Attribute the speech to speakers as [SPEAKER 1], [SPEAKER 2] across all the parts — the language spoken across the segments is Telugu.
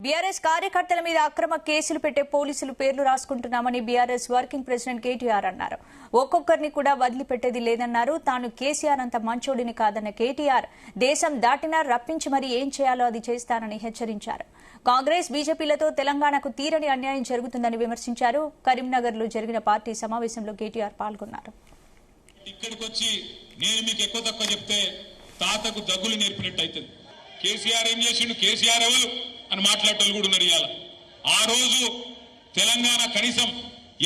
[SPEAKER 1] బీఆర్ఎస్ కార్యకర్తల మీద అక్రమ కేసులు పెట్టే పోలీసులు పేర్లు రాసుకుంటున్నామని బీఆర్ఎస్ వర్కింగ్ ప్రెసిడెంట్ కేటీఆర్ అన్నారు. ఒక్కొక్కరిని కూడా వదిలిపెట్టేది లేదన్నారు. తాను కేసీఆర్ అంత మంచోడిని కాదన్న కేటీఆర్ దేశం దాటినా రప్పించి మరీ ఏం చేయాలో అది చేస్తానని హెచ్చరించారు. కాంగ్రెస్ బీజేపీలతో తెలంగాణకు తీరని అన్యాయం జరుగుతుందని విమర్శించారు. కరీంనగర్ లో జరిగిన పార్టీ సమావేశంలో కేటీఆర్ పాల్గొన్నారు.
[SPEAKER 2] ఇక్కడికొచ్చి నేను మీకు ఎక్కువ తక్కువ చెప్తే తాతకు దగ్గులు నేర్పినట్టు అవుతుంది. కేసీఆర్ ఏం చేసిండు, కేసీఆర్ ఎవరు అని మాట్లాడేటోళ్ళు కూడా ఉన్నారు. ఇవాళ ఆ రోజు తెలంగాణ కనీసం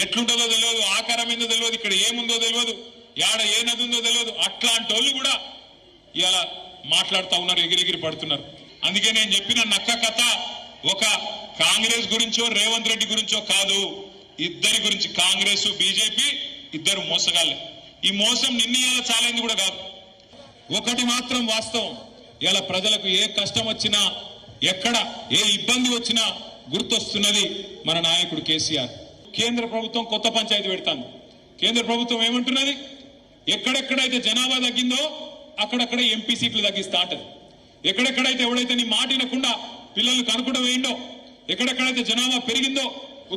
[SPEAKER 2] ఎట్లుంటుందో తెలియదు, ఆకారం ఏందో తెలియదు, ఇక్కడ ఏముందో తెలియదు, యాడ ఏ నది ఉందో తెలియదు. అట్లాంటి వాళ్ళు కూడా ఇవాళ మాట్లాడుతూ ఉన్నారు, ఎగిరెగిరి పడుతున్నారు. అందుకే నేను చెప్పిన నక్క కథ ఒక కాంగ్రెస్ గురించో రేవంత్ రెడ్డి గురించో కాదు, ఇద్దరి గురించి. కాంగ్రెస్ బీజేపీ ఇద్దరు మోసగాళ్ళే. ఈ మోసం నిన్న చాలైంది కూడా కాదు. ఒకటి మాత్రం వాస్తవం, ఇలా ప్రజలకు ఏ కష్టం వచ్చినా ఎక్కడ ఏ ఇబ్బంది వచ్చినా గుర్తొస్తున్నది మన నాయకుడు కేసీఆర్. కేంద్ర ప్రభుత్వం కొత్త పంచాయతీ పెడతాను. కేంద్ర ప్రభుత్వం ఏమంటున్నది, ఎక్కడెక్కడైతే జనాభా తగ్గిందో అక్కడక్కడ ఎంపీ సీట్లు తగ్గిస్తా అంటది. ఎక్కడెక్కడైతే ఎవడైతే నీ మాట వినకుండా పిల్లలు కనుకుండా వేయండో, ఎక్కడెక్కడైతే జనాభా పెరిగిందో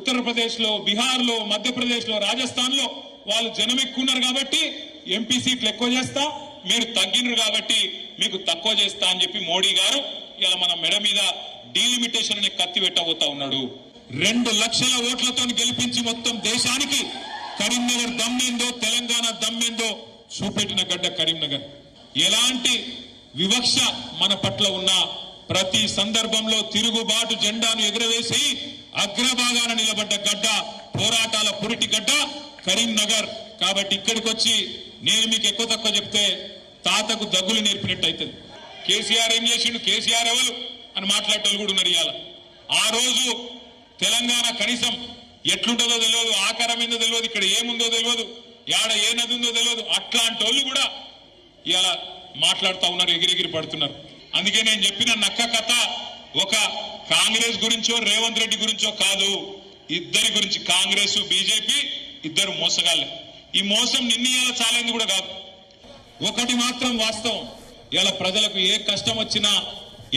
[SPEAKER 2] ఉత్తరప్రదేశ్ లో, బీహార్ లో, మధ్యప్రదేశ్ లో, రాజస్థాన్ లో వాళ్ళు జనం ఎక్కున్నారు కాబట్టి ఎంపీ సీట్లు ఎక్కువ చేస్తా, మీరు తగ్గినరు కాబట్టి మీకు తక్కువ చేస్తా అని చెప్పి మోడీ గారు ఇలా మన మెడ మీద డీలిమిటేషన్ అనే కత్తి పెట్టబోతా ఉన్నాడు. 2 లక్షల ఓట్లతో గెలిపించి మొత్తం దేశానికి కరీంనగర్ దమ్మేందో, తెలంగాణ దమ్మేందో చూపెట్టిన గడ్డ కరీంనగర్. ఎలాంటి వివక్ష మన పట్ల ఉన్న ప్రతి సందర్భంలో తిరుగుబాటు జెండాను ఎగురవేసి అగ్రభాగాన నిలబడ్డ గడ్డ, పోరాటాల పురిటి గడ్డ కరీంనగర్. కాబట్టి ఇక్కడికి వచ్చి నేను మీకు ఎక్కువ తక్కువ చెప్తే తాతకు దగ్గులు నేర్పినట్టు అవుతుంది. కేసీఆర్ ఏం చేసిండు, కేసీఆర్ ఎవరు అని మాట్లాడేటోళ్ళు కూడా ఉన్నారు. ఇవాళ ఆ రోజు తెలంగాణ కనీసం ఎట్లుంటుందో తెలియదు, ఆకారం ఏందో తెలియదు, ఇక్కడ ఏముందో తెలియదు, యాడ ఏ నది ఉందో తెలియదు. అట్లాంటి వాళ్ళు కూడా ఇవాళ మాట్లాడుతూ ఉన్నారు, ఎగిరెగిరి పడుతున్నారు. అందుకే నేను చెప్పిన నక్క కథ ఒక కాంగ్రెస్ గురించో రేవంత్ రెడ్డి గురించో కాదు, ఇద్దరి గురించి. కాంగ్రెస్ బీజేపీ ఇద్దరు మోసగాళ్ళే. ఈ మోసం నిన్న చాలైంది కూడా కాదు. ఒకటి మాత్రం వాస్తవం, ఇలా ప్రజలకు ఏ కష్టం వచ్చినా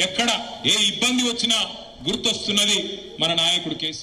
[SPEAKER 2] ఎక్కడ ఏ ఇబ్బంది వచ్చినా గుర్తొస్తున్నది మన నాయకుడు కేసీఆర్.